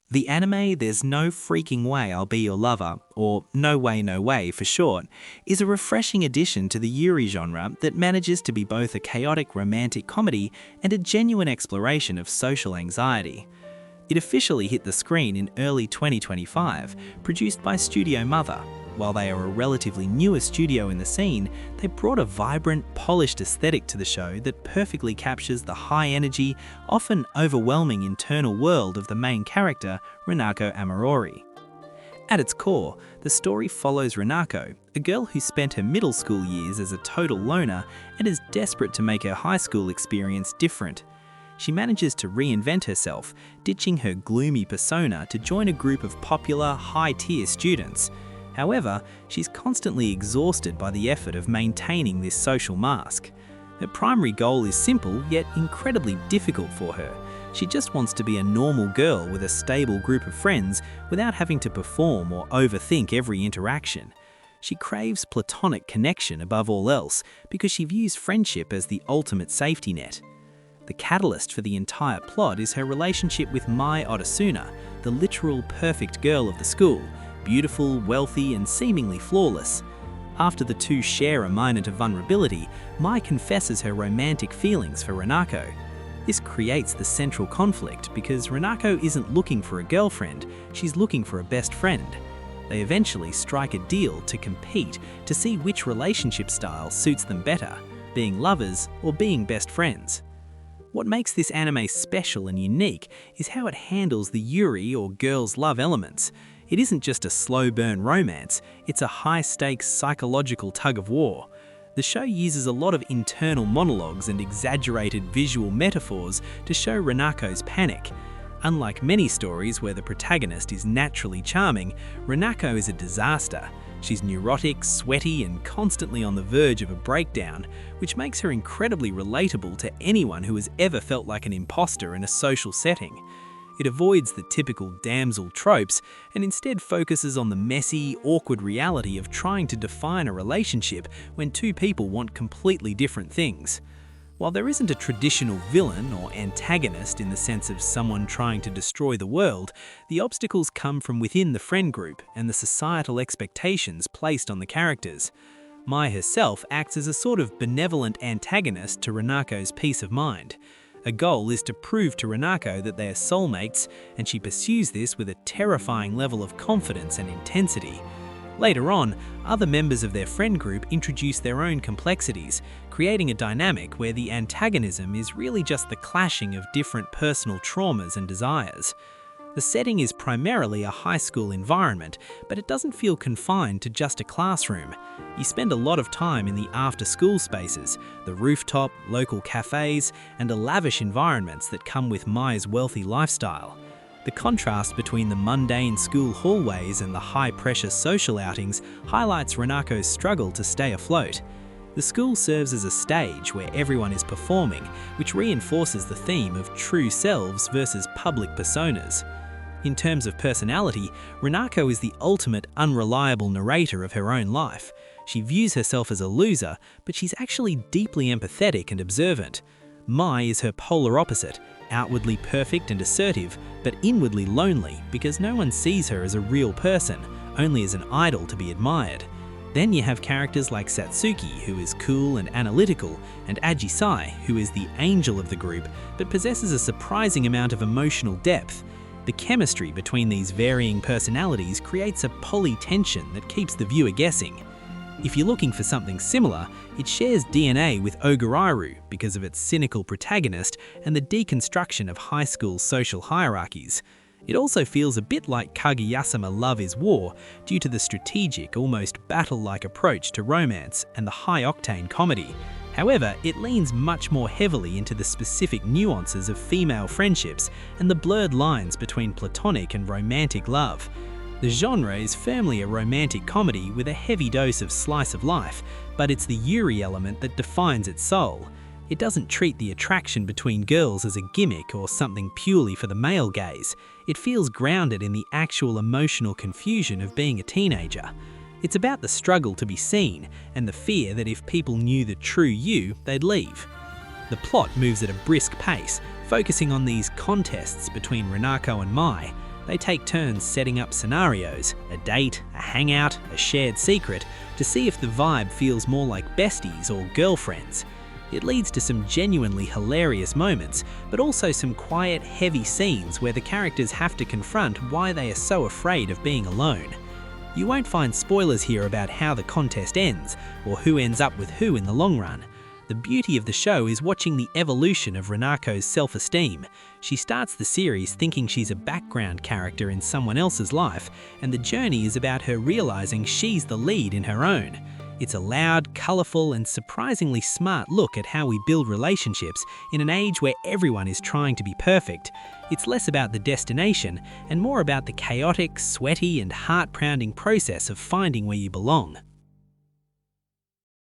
The anime There's No Freaking Way I'll Be Your Lover, or No Way No Way for short, is a refreshing addition to the yuri genre that manages to be both a chaotic romantic comedy and a genuine exploration of social anxiety. It officially hit the screen in early 2025, produced by Studio Mother. While they are a relatively newer studio in the scene, they brought a vibrant, polished aesthetic to the show that perfectly captures the high-energy, often overwhelming internal world of the main character, Renako Amaori. At its core, the story follows Renako, a girl who spent her middle school years as a total loner and is desperate to make her high school experience different. She manages to reinvent herself, ditching her gloomy persona to join a group of popular, high-tier students. However, she's constantly exhausted by the effort of maintaining this social mask. Her primary goal is simple, yet incredibly difficult for her. She just wants to be a normal girl with a stable group of friends without having to perform or overthink every interaction. She craves platonic connection above all else because she views friendship as the ultimate safety net. The catalyst for the entire plot is her relationship with Mai Otosuna, the literal perfect girl of the school, beautiful, wealthy, and seemingly flawless. After the two share a moment of vulnerability, Mai confesses her romantic feelings for Renako. This creates the central conflict because Renako isn't looking for a girlfriend, she's looking for a best friend. They eventually strike a deal to compete to see which relationship style suits them better, being lovers or being best friends. What makes this anime special and unique is how it handles the yuri or girls' love elements. It isn't just a slow-burn romance, it's a high-stakes psychological tug-of-war. The show uses a lot of internal monologues and exaggerated visual metaphors to show Renako's panic. Unlike many stories where the protagonist is naturally charming, Renako is a disaster. She's neurotic, sweaty, and constantly on the verge of a breakdown, which makes her incredibly relatable to anyone who has ever felt like an imposter in a social setting. It avoids the typical damsel tropes and instead focuses on the messy, awkward reality of trying to define a relationship when two people want completely different things. While there isn't a traditional villain or antagonist in the sense of someone trying to destroy the world, the obstacles come from within the friend group and the societal expectations placed on the characters. Mai herself acts as a sort of benevolent antagonist to Renako's peace of mind. Her goal is to prove to Renako that they are soulmates, and she pursues this with a terrifying level of confidence and intensity. Later on, other members of their friend group introduce their own complexities, creating a dynamic where the antagonism is really just the clashing of different personal traumas and desires. The setting is primarily a high school environment, but it doesn't feel confined to just a classroom. You spend a lot of time in the after-school spaces, the rooftop, local cafes, and the lavish environments that come with Mai's wealthy lifestyle. The contrast between the mundane school hallways and the high-pressure social outings highlights Renako's struggle to stay afloat. The school serves as a stage where everyone is performing, which reinforces the theme of true selves versus public personas. In terms of personality, Renako is the ultimate unreliable narrator of her own life. She views herself as a loser, but she's actually deeply empathetic and observant. Mai is her polar opposite, outwardly perfect and assertive, but inwardly lonely because no one sees her as a real person, only as an idol to be admired. Then you have characters like Satsuki, who is cool and analytical, and Ajisai, who is the angel of the group, but possesses a surprising amount of emotional depth. The chemistry between these varying personalities creates a poly-tension that keeps the viewer guessing. If you're looking for something similar, it shares DNA with Ogurairu because of its cynical protagonist and the deconstruction of high school social hierarchies. It also feels a bit like Kaguya-sama Love is War due to the strategic, almost battle-like approach to romance and the high-octane comedy. However, it leans much more heavily into the specific nuances of female friendships and the blurred lines between platonic and romantic love. The genre is firmly a romantic comedy with a heavy dose of slice of life, but it's the yuri element that defines its soul. It doesn't treat the attraction between girls as a gimmick or something purely for the male gaze. It feels grounded in the actual emotional confusion of being a teenager. It's about the struggle to be seen and the fear that if people knew the true you, they'd leave. The plot moves at a brisk pace, focusing on these contests between Renako and Mai. They take turns setting up scenarios, a date, a hangout, a shared secret, to see if the vibe feels more like besties or girlfriends. It leads to some genuinely hilarious moments, but also some quiet, heavy scenes where the characters have to confront why they are so afraid of being alone. You won't find spoilers here about how the contest ends, or who ends up with who in the long run. The beauty of the show is watching the evolution of Renako's self-esteem. She starts the series thinking she's a background character in someone else's life, and the journey is about her realizing she's the lead in her own. It's a loud, colourful and surprisingly smart look at how we build relationships in an age where everyone is trying to be perfect. It's less about the destination and more about the chaotic, sweaty and heart-pounding process of finding where you belong.